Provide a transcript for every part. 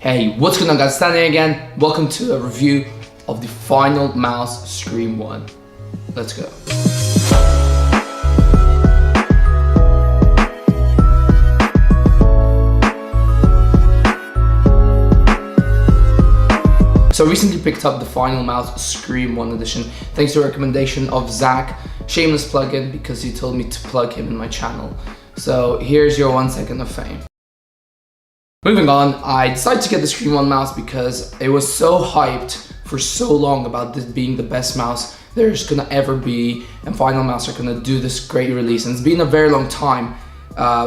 Hey, what's going on guys, Stanley again. Welcome to a review of the final mouse Scream 1. Let's go. So I recently picked up the final mouse Scream 1 edition thanks to a recommendation of Zach, shameless plug-in, because he told me to plug him in my channel. So here's your 1 second of fame. Moving on, I decided to get the Scream 1 mouse because it was so hyped for so long about this being the best mouse there's gonna ever be, and Final Mouse are gonna do this great release. And it's been a very long time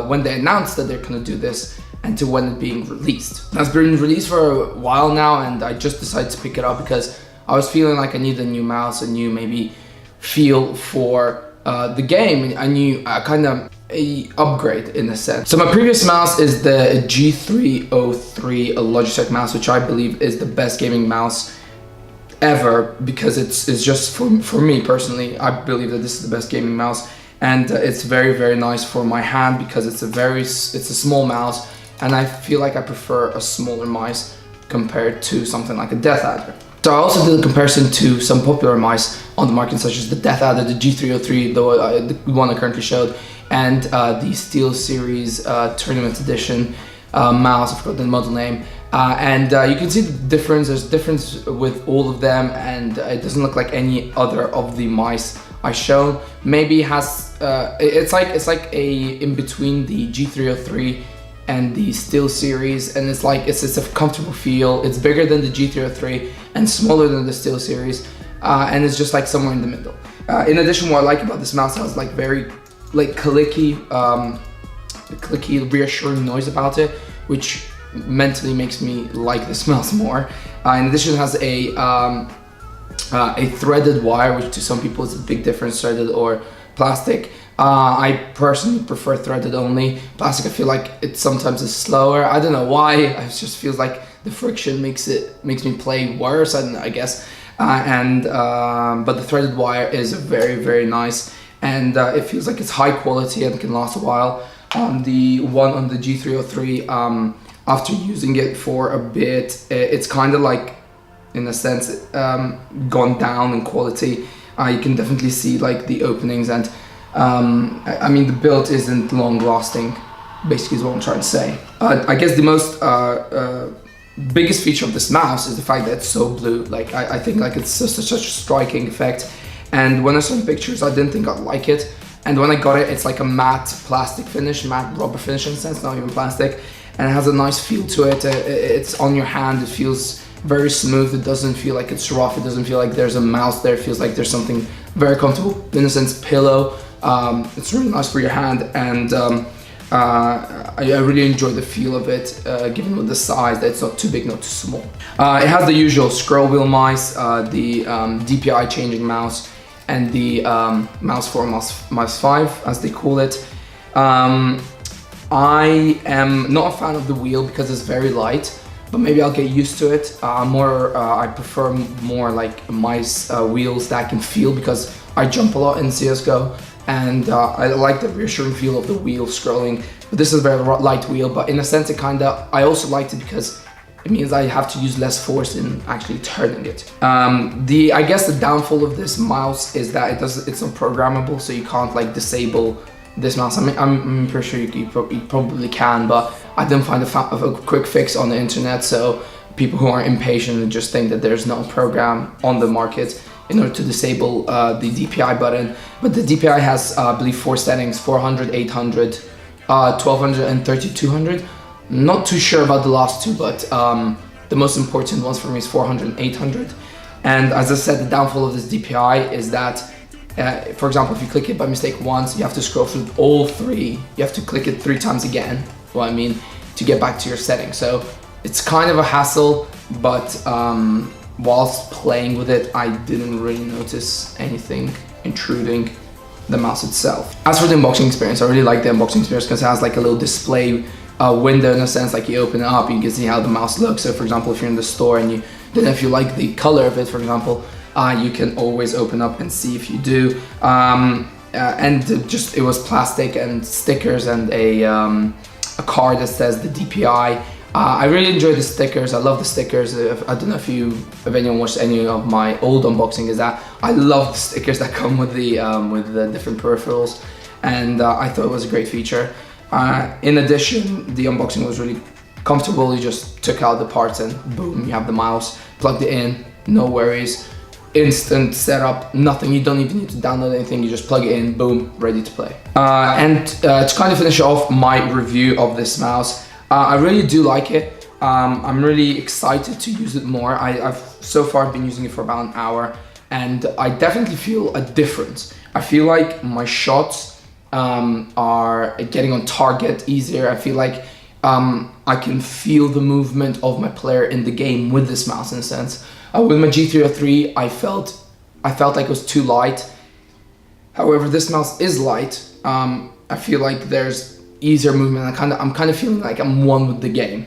when they announced that they're gonna do this and to when it's being released. It's been released for a while now, and I just decided to pick it up because I was feeling like I need a new mouse, a new maybe feel for the game, a new kind of a upgrade in a sense. So my previous mouse is the G303 Logitech mouse, which I believe is the best gaming mouse ever, because it's just for me personally, I believe that this is the best gaming mouse, and it's very nice for my hand because it's a small mouse, and I feel like I prefer a smaller mouse compared to something like a Death Adder. So I also did a comparison to some popular mice on the market, such as the Death Adder, the G303, the one I currently showed, and the SteelSeries Tournament Edition mouse. I forgot the model name. And you can see the difference. There's a difference with all of them, and it doesn't look like any other of the mice I shown. Maybe it has it's like a in between the G303 and the SteelSeries, and it's a comfortable feel. It's bigger than the G303 and smaller than the SteelSeries, and it's just like somewhere in the middle. In addition, what I like about this mouse has like very clicky, reassuring noise about it, which mentally makes me like this mouse more. In addition, it has a threaded wire, which to some people is a big difference, threaded or plastic. I personally prefer threaded only. Plastic, I feel like it sometimes is slower. I don't know why. It just feels like the friction makes me play worse, I guess. But the threaded wire is very nice, and it feels like it's high quality and can last a while. The one on the G303, after using it for a bit, it's kind of like, in a sense, gone down in quality. You can definitely see like the openings, and I mean the build isn't long lasting, basically is what I'm trying to say. I guess the most biggest feature of this mouse is the fact that it's so blue. Like I think like it's such a striking effect, and when I saw the pictures I didn't think I'd like it, and when I got it, it's like a matte plastic finish, matte rubber finish in a sense, not even plastic, and it has a nice feel to it. It's on your hand, it feels very smooth, it doesn't feel like it's rough, it doesn't feel like there's a mouse there, it feels like there's something very comfortable, in a sense, pillow. It's really nice for your hand, and I really enjoy the feel of it, given with the size, that it's not too big, not too small. It has the usual scroll wheel mice, the DPI changing mouse, and the mouse 4, mouse 5, as they call it. I am not a fan of the wheel because it's very light, but maybe I'll get used to it. I prefer more like mice wheels that I can feel, because I jump a lot in CSGO, and I like the reassuring feel of the wheel scrolling. But this is a very light wheel, but in a sense I also liked it because it means I have to use less force in actually turning it. I guess the downfall of this mouse is that it's not programmable, so you can't like disable this mouse. I mean, I'm pretty sure you probably can, but I didn't find a quick fix on the internet, so people who are impatient and just think that there's no program on the market in order to disable the DPI button. But the DPI has, I believe, 4 settings: 400, 800, 1200, and 3200. Not too sure about the last two, but the most important ones for me is 400 and 800. And as I said, the downfall of this DPI is that, for example, if you click it by mistake once, you have to scroll through all 3. You have to click it 3 times again, what I mean, to get back to your settings. So it's kind of a hassle, but whilst playing with it, I didn't really notice anything intruding the mouse itself. As for the unboxing experience, I really like the unboxing experience because it has like a little display window, in a sense. Like you open it up, you can see how the mouse looks. So for example, if you're in the store and you don't know if you like the color of it, for example, you can always open up and see if you do. And it was plastic and stickers and a card that says the DPI. I really enjoy the stickers. I love the stickers. I don't know if anyone watched any of my old unboxing, is that I love the stickers that come with the different peripherals, and I thought it was a great feature. In addition, the unboxing was really comfortable. You just took out the parts and boom, you have the mouse, plugged it in, no worries, instant setup, nothing. You don't even need to download anything. You just plug it in, boom, ready to play. To kind of finish off my review of this mouse, I really do like it. I'm really excited to use it more. I've so far been using it for about an hour, and I definitely feel a difference. I feel like my shots are getting on target easier. I feel like I can feel the movement of my player in the game with this mouse, in a sense. With my G303, I felt like it was too light. However, this mouse is light. I feel like there's easier movement. I'm kind of feeling like I'm one with the game,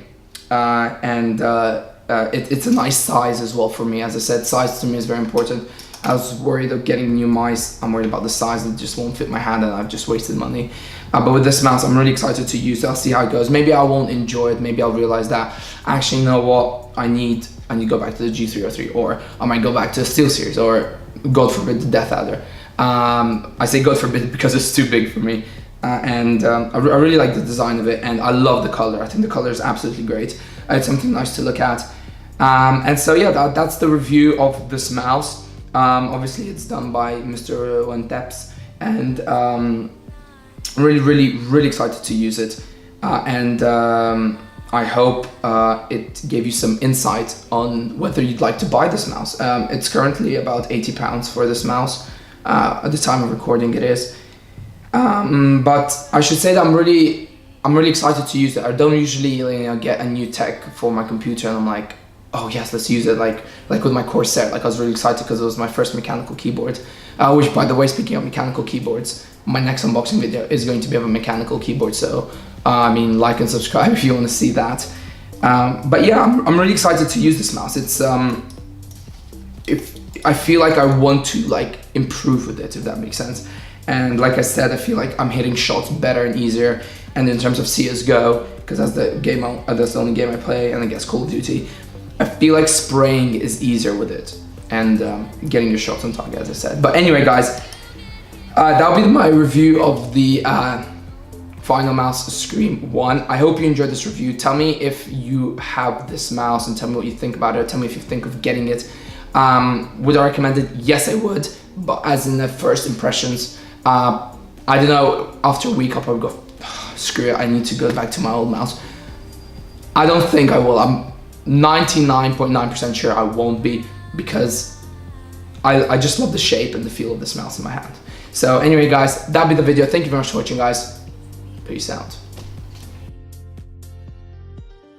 it's a nice size as well for me. As I said, size to me is very important. I was worried of getting new mice. I'm worried about the size that just won't fit my hand, and I've just wasted money. But with this mouse, I'm really excited to use it. I'll see how it goes. Maybe I won't enjoy it. Maybe I'll realize that actually, you know what, I need to go back to the G303, or I might go back to the SteelSeries, or God forbid, the Death Adder. I say God forbid because it's too big for me. I really like the design of it, and I love the color. I think the color is absolutely great. It's something nice to look at. And so yeah, that's the review of this mouse. Obviously it's done by Mr. Wenteps, and really excited to use it. I hope it gave you some insight on whether you'd like to buy this mouse. It's currently about £80 for this mouse. At the time of recording it is. But I should say that I'm really excited to use it. I don't usually, you know, get a new tech for my computer and I'm like, oh yes, let's use it. Like with my Corsair, like I was really excited because it was my first mechanical keyboard. Which, by the way, speaking of mechanical keyboards, my next unboxing video is going to be of a mechanical keyboard. So I mean, like and subscribe if you want to see that. But yeah, I'm really excited to use this mouse. It's I feel like I want to like improve with it, if that makes sense. And like I said, I feel like I'm hitting shots better and easier. And in terms of CSGO, because that's the only game I play, and I guess Call of Duty, I feel like spraying is easier with it, and getting your shots on target, as I said. But anyway, guys, that'll be my review of the Final Mouse Scream 1. I hope you enjoyed this review. Tell me if you have this mouse and tell me what you think about it. Tell me if you think of getting it. Would I recommend it? Yes, I would. But as in the first impressions, I don't know, after a week I'll probably go, screw it, I need to go back to my old mouse. I don't think I will. I'm 99.9% sure I won't be, because I just love the shape and the feel of this mouse in my hand. So anyway, guys, that'll be the video. Thank you very much for watching, guys. Peace out.